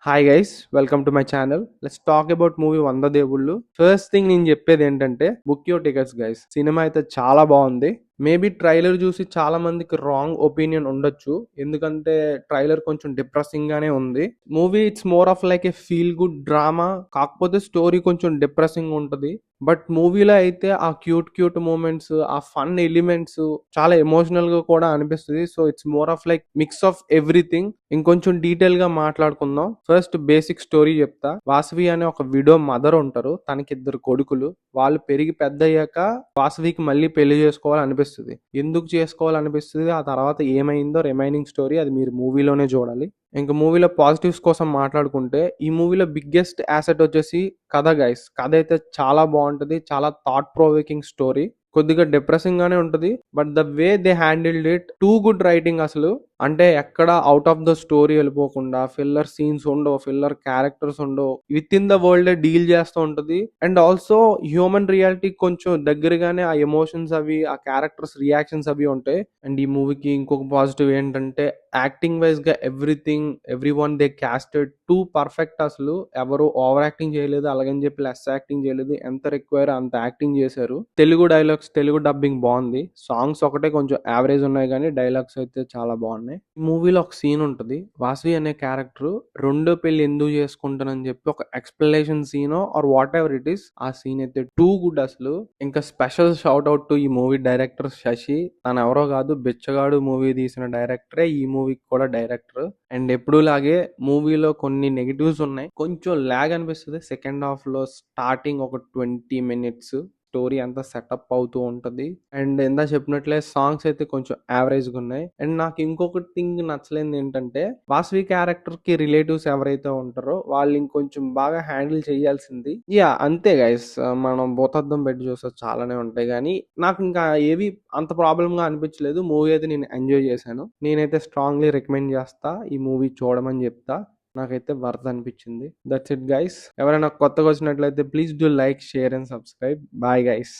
Hi guys, welcome to my channel. Let's talk about movie వంద దేవుళ్ళు. First thing నేను చెప్పేది ఏంటంటే book your tickets guys. Cinema అయితే చాలా బాగుంది. మేబీ ట్రైలర్ చూసి చాలా మందికి రాంగ్ ఒపీనియన్ ఉండొచ్చు, ఎందుకంటే ట్రైలర్ కొంచెం డిప్రెసింగ్ గానే ఉంది. Movie it's more of like A feel good drama, కాకపోతే స్టోరీ కొంచెం డిప్రెసింగ్ ఉంటుంది. బట్ మూవీలో అయితే ఆ క్యూట్ మూమెంట్స్, ఆ ఫన్ ఎలిమెంట్స్ చాలా ఎమోషనల్ గా కూడా అనిపిస్తుంది. So it's more of like mix of everything. ఇంకొంచెం డీటెయిల్ గా మాట్లాడుకుందాం. ఫస్ట్ బేసిక్ స్టోరీ చెప్తా. వాసవి అనే ఒక విడో మదర్ ఉంటారు, తనకి 2 కొడుకులు. వాళ్ళు పెరిగి పెద్ద అయ్యాక వాసవికి మళ్ళీ పెళ్లి చేసుకోవాలనిపిస్తుంది. ఎందుకు చేసుకోవాలనిపిస్తుంది, ఆ తర్వాత ఏమైందో రిమైనింగ్ స్టోరీ అది మీరు మూవీలోనే చూడాలి. ఇంకా మూవీలో పాజిటివ్స్ కోసం మాట్లాడుకుంటే, ఈ మూవీలో బిగ్గెస్ట్ యాసెట్ వచ్చేసి కథ గైస్. కథ అయితే చాలా బాగుంటది, చాలా థాట్ ప్రొవోకింగ్ స్టోరీ. కొద్దిగా డిప్రెసింగ్ గానే ఉంటది, but the way they handled it too good writing అసలు. అంటే ఎక్కడ అవుట్ ఆఫ్ ద స్టోరీ వెళ్ళిపోకుండా, ఫిల్లర్ సీన్స్ ఉండవు, ఫిల్లర్ క్యారెక్టర్స్ ఉండవు, within the world deal చేస్తూ ఉంటది. అండ్ ఆల్సో హ్యూమన్ రియాలిటీ కొంచెం దగ్గరగానే ఆ ఎమోషన్స్ అవి, ఆ క్యారెక్టర్స్ రియాక్షన్స్ అవి ఉంటాయి. అండ్ ఈ మూవీకి ఇంకొక పాజిటివ్ ఏంటంటే, యాక్టింగ్ వైజ్ గా every one they casted two perfect. అసలు ఎవరు ఓవర్ యాక్టింగ్ చేయలేదు, అలాగని చెప్పి లెస్ యాక్టింగ్ చేయలేదు. ఎంత రిక్వైర్ అంత యాక్టింగ్ చేశారు. తెలుగు డైలాగ్స్, తెలుగు డబ్బింగ్ బాగుంది. సాంగ్స్ ఒకటే కొంచెం యావరేజ్ ఉన్నాయి, కానీ డైలాగ్స్ అయితే చాలా బాగున్నాయి. ఈ మూవీలో ఒక సీన్ ఉంటది, వాసవి అనే క్యారెక్టర్ రెండో పెళ్లి ఎందుకు చేసుకుంటానని చెప్పి ఒక explanation scene or whatever it is ఈస్. ఆ సీన్ అయితే టూ గుడ్ అసలు. ఇంకా స్పెషల్ షౌట్ అవుట్ టు ఈ మూవీ డైరెక్టర్ శశి. తను ఎవరో కాదు, బిచ్చగాడు మూవీ తీసిన డైరెక్టరే ఈ మూవీకి కూడా డైరెక్టర్. అండ్ ఎప్పుడు లాగే మూవీలో కొన్ని నెగిటివ్స్ ఉన్నాయి. కొంచెం లాగ్ అనిపిస్తుంది సెకండ్ హాఫ్ లో. స్టార్టింగ్ ఒక 20 minutes స్టోరీ అంతా సెటప్ అవుతూ ఉంటది. అండ్ ఎంత చెప్పినట్లే సాంగ్స్ అయితే కొంచెం యావరేజ్ గా ఉన్నాయి. అండ్ నాకు ఇంకొకటి థింగ్ నచ్చలేదు ఏంటంటే, వాసవి క్యారెక్టర్ కి రిలేటివ్స్ ఎవరైతే ఉంటారో వాళ్ళు ఇంకొంచెం బాగా హ్యాండిల్ చేయాల్సింది. యా అంతే గైస్, మనం భూతద్దం పెట్టి చూస్తే చాలానే ఉంటాయి, కానీ నాకు ఇంకా ఏవి అంత ప్రాబ్లమ్ గా అనిపించలేదు. మూవీ అయితే నేను ఎంజాయ్ చేశాను. నేనైతే స్ట్రాంగ్లీ రికమెండ్ చేస్తా, ఈ మూవీ చూడమని చెప్తా. నాకైతే వర్త్ అనిపించింది. That's it guys. ఎవరైనా కొత్తగా వచ్చినట్లయితే please do like, share and subscribe. Bye guys.